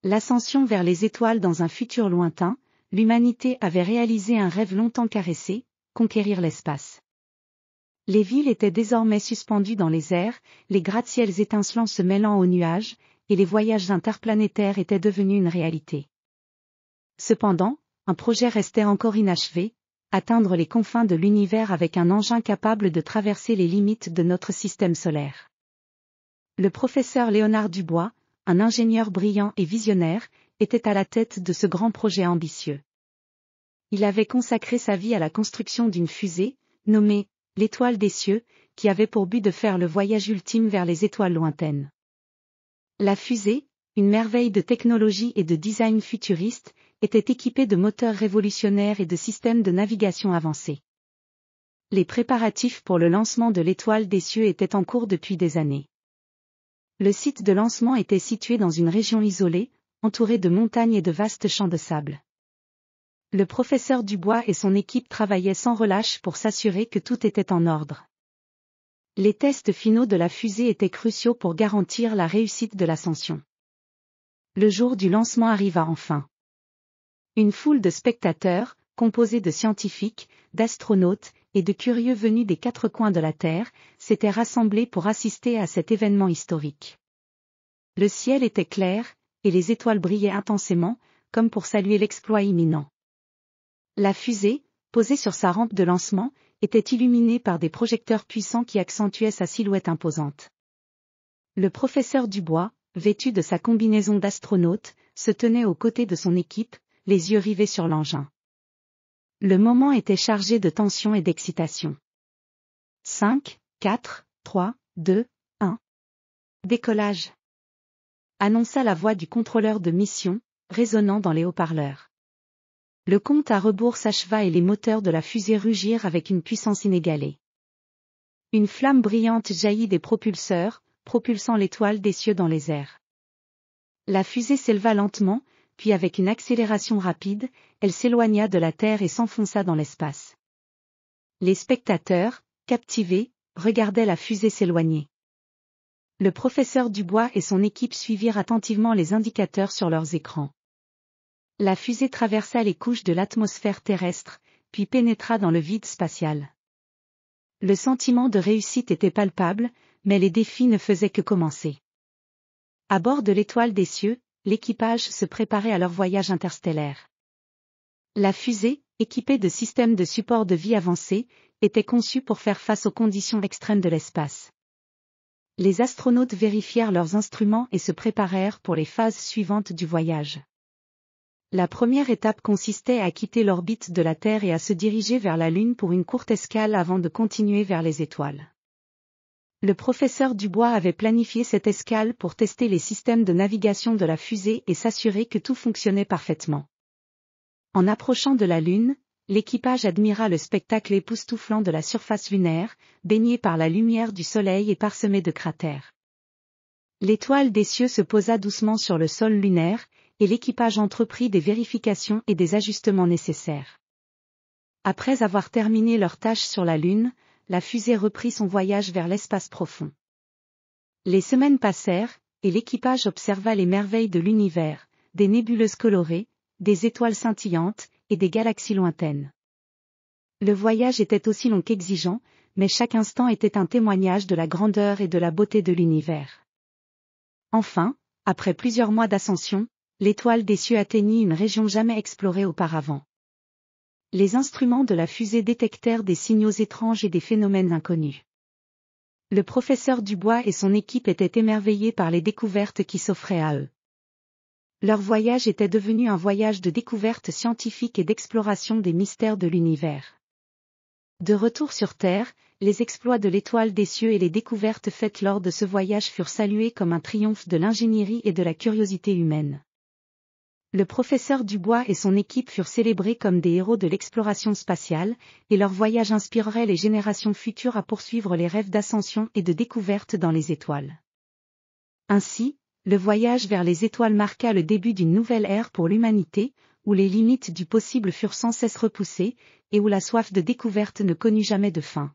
L'ascension vers les étoiles dans un futur lointain, l'humanité avait réalisé un rêve longtemps caressé, conquérir l'espace. Les villes étaient désormais suspendues dans les airs, les gratte-ciels étincelants se mêlant aux nuages, et les voyages interplanétaires étaient devenus une réalité. Cependant, un projet restait encore inachevé, atteindre les confins de l'univers avec un engin capable de traverser les limites de notre système solaire. Le professeur Léonard Dubois, un ingénieur brillant et visionnaire, était à la tête de ce grand projet ambitieux. Il avait consacré sa vie à la construction d'une fusée, nommée l'Étoile des cieux, qui avait pour but de faire le voyage ultime vers les étoiles lointaines. La fusée, une merveille de technologie et de design futuriste, était équipée de moteurs révolutionnaires et de systèmes de navigation avancés. Les préparatifs pour le lancement de l'Étoile des cieux étaient en cours depuis des années. Le site de lancement était situé dans une région isolée, entourée de montagnes et de vastes champs de sable. Le professeur Dubois et son équipe travaillaient sans relâche pour s'assurer que tout était en ordre. Les tests finaux de la fusée étaient cruciaux pour garantir la réussite de l'ascension. Le jour du lancement arriva enfin. Une foule de spectateurs, composée de scientifiques, d'astronautes et de curieux venus des quatre coins de la Terre, s'était rassemblée pour assister à cet événement historique. Le ciel était clair, et les étoiles brillaient intensément, comme pour saluer l'exploit imminent. La fusée, posée sur sa rampe de lancement, était illuminée par des projecteurs puissants qui accentuaient sa silhouette imposante. Le professeur Dubois, vêtu de sa combinaison d'astronaute, se tenait aux côtés de son équipe, les yeux rivés sur l'engin. Le moment était chargé de tension et d'excitation. 5, 4, 3, 2, 1. Décollage. Annonça la voix du contrôleur de mission, résonnant dans les haut-parleurs. Le compte à rebours s'acheva et les moteurs de la fusée rugirent avec une puissance inégalée. Une flamme brillante jaillit des propulseurs, propulsant l'Étoile des cieux dans les airs. La fusée s'éleva lentement, puis avec une accélération rapide, elle s'éloigna de la Terre et s'enfonça dans l'espace. Les spectateurs, captivés, regardaient la fusée s'éloigner. Le professeur Dubois et son équipe suivirent attentivement les indicateurs sur leurs écrans. La fusée traversa les couches de l'atmosphère terrestre, puis pénétra dans le vide spatial. Le sentiment de réussite était palpable, mais les défis ne faisaient que commencer. À bord de l'Étoile des cieux, l'équipage se préparait à leur voyage interstellaire. La fusée, équipée de systèmes de support de vie avancés, était conçue pour faire face aux conditions extrêmes de l'espace. Les astronautes vérifièrent leurs instruments et se préparèrent pour les phases suivantes du voyage. La première étape consistait à quitter l'orbite de la Terre et à se diriger vers la Lune pour une courte escale avant de continuer vers les étoiles. Le professeur Dubois avait planifié cette escale pour tester les systèmes de navigation de la fusée et s'assurer que tout fonctionnait parfaitement. En approchant de la Lune, l'équipage admira le spectacle époustouflant de la surface lunaire, baignée par la lumière du soleil et parsemée de cratères. L'Étoile des cieux se posa doucement sur le sol lunaire, et l'équipage entreprit des vérifications et des ajustements nécessaires. Après avoir terminé leur tâche sur la Lune, la fusée reprit son voyage vers l'espace profond. Les semaines passèrent, et l'équipage observa les merveilles de l'univers, des nébuleuses colorées, des étoiles scintillantes, et des galaxies lointaines. Le voyage était aussi long qu'exigeant, mais chaque instant était un témoignage de la grandeur et de la beauté de l'univers. Enfin, après plusieurs mois d'ascension, l'Étoile des cieux atteignit une région jamais explorée auparavant. Les instruments de la fusée détectèrent des signaux étranges et des phénomènes inconnus. Le professeur Dubois et son équipe étaient émerveillés par les découvertes qui s'offraient à eux. Leur voyage était devenu un voyage de découverte scientifique et d'exploration des mystères de l'univers. De retour sur Terre, les exploits de l'Étoile des cieux et les découvertes faites lors de ce voyage furent salués comme un triomphe de l'ingénierie et de la curiosité humaine. Le professeur Dubois et son équipe furent célébrés comme des héros de l'exploration spatiale, et leur voyage inspirerait les générations futures à poursuivre les rêves d'ascension et de découverte dans les étoiles. Ainsi, le voyage vers les étoiles marqua le début d'une nouvelle ère pour l'humanité, où les limites du possible furent sans cesse repoussées, et où la soif de découverte ne connut jamais de fin.